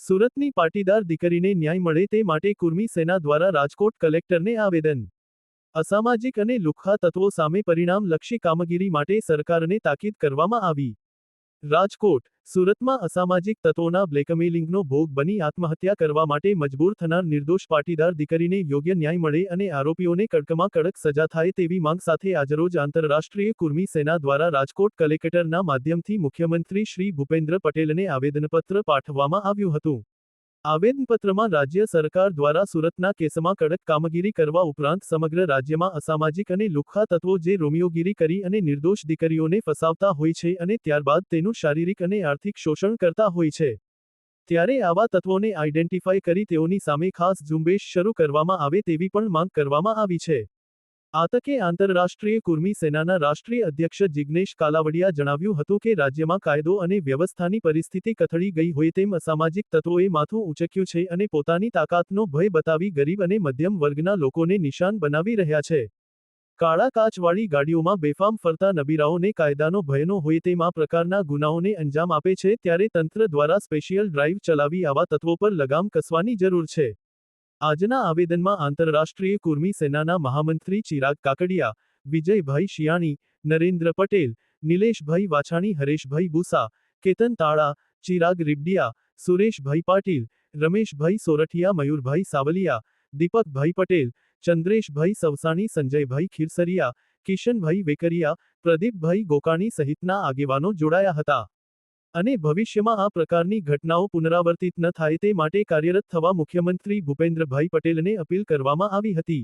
સુરતની પાટીદાર દીકરીને ન્યાય મળે તે માટે કુર્મી સેના દ્વારા રાજકોટ કલેક્ટરને આવેદન। અસામાજિક અને લુખ્ખા તત્વો સામે પરિણામલક્ષી કામગીરી માટે સરકારને તાકીદ કરવામાં આવી। રાજકોટ, સુરતમાં અસામાજિક તત્વોના બ્લેકમેલિંગનો ભોગ બની આત્મહત્યા કરવા માટે મજબૂર થનાર નિર્દોષ પાટીદાર દીકરીને યોગ્ય ન્યાય મળે અને આરોપીઓને કડકમાં કડક સજા થાય તેવી માંગ સાથે આજરોજ આંતરરાષ્ટ્રીય કુર્મી સેના દ્વારા રાજકોટ કલેક્ટરના માધ્યમથી મુખ્યમંત્રી શ્રી ભૂપેન્દ્ર પટેલને આવેદનપત્ર પાઠવવામાં આવ્યું હતું। આવેદનપત્રમાં રાજ્ય સરકાર દ્વારા સુરતના કેસમાં કડક કામગીરી કરવા ઉપરાંત સમગ્ર રાજ્યમાં અસામાજિક અને લુખ્ખા તત્વો જે રોમિયોગીરી કરી અને નિર્દોષ દીકરીઓને ફસાવતા હોય છે અને ત્યારબાદ તેનું શારીરિક અને આર્થિક શોષણ કરતા હોય છે, ત્યારે આવા તત્વોને આઈડેન્ટિફાઈ કરી તેઓની સામે ખાસ ઝુંબેશ શરૂ કરવામાં આવે તેવી પણ માંગ કરવામાં આવી છે। આ તકે આંતરરાષ્ટ્રીય કુર્મી સેનાના રાષ્ટ્રીય અધ્યક્ષ જિગ્નેશ કાલાવડિયા જણાવ્યું હતું કે રાજ્યમાં કાયદો અને વ્યવસ્થાની પરિસ્થિતિ કથળી ગઈ હોય તેમ અસામાજિક તત્વોએ માથું ઊંચક્યું છે અને પોતાની તાકાતનો ભય બતાવી ગરીબ અને મધ્યમ વર્ગના લોકોને નિશાન બનાવી રહ્યા છે। કાળા કાચવાળી ગાડીઓમાં બેફામ ફરતા નબીરાઓને કાયદાનો ભય ન હોય તેમ આ પ્રકારના ગુનાઓને અંજામ આપે છે, ત્યારે તંત્ર દ્વારા સ્પેશિયલ ડ્રાઈવ ચલાવી આવા તત્વો પર લગામ કસવાની જરૂર છે। આજના આવેદનમાં આંતરરાષ્ટ્રીય કુર્મી સેનાના મહામંત્રી ચિરાગ કાકડિયા, વિજયભાઈ શિયાણી, નરેન્દ્ર પટેલ, નિલેશભાઈ વાછાણી, હરેશભાઈ બુસા, કેતન તાળા, ચિરાગ રીબડિયા, સુરેશભાઈ પાટીલ, રમેશભાઈ સોરઠિયા, મયુરભાઈ સાવલિયા, દીપકભાઈ પટેલ, ચંદ્રેશભાઈ સવસાણી, સંજયભાઈ ખીરસરિયા, કિશનભાઈ વેકરિયા, પ્રદીપભાઈ ગોકાણી સહિતના આગેવાનો જોડાયા હતા અને ભવિષ્યમાં આ પ્રકારની ઘટનાઓ પુનરાવર્તિત ન થાય તે માટે કાર્યરત થવા મુખ્યમંત્રી ભૂપેન્દ્રભાઈ પટેલને અપીલ કરવામાં આવી હતી।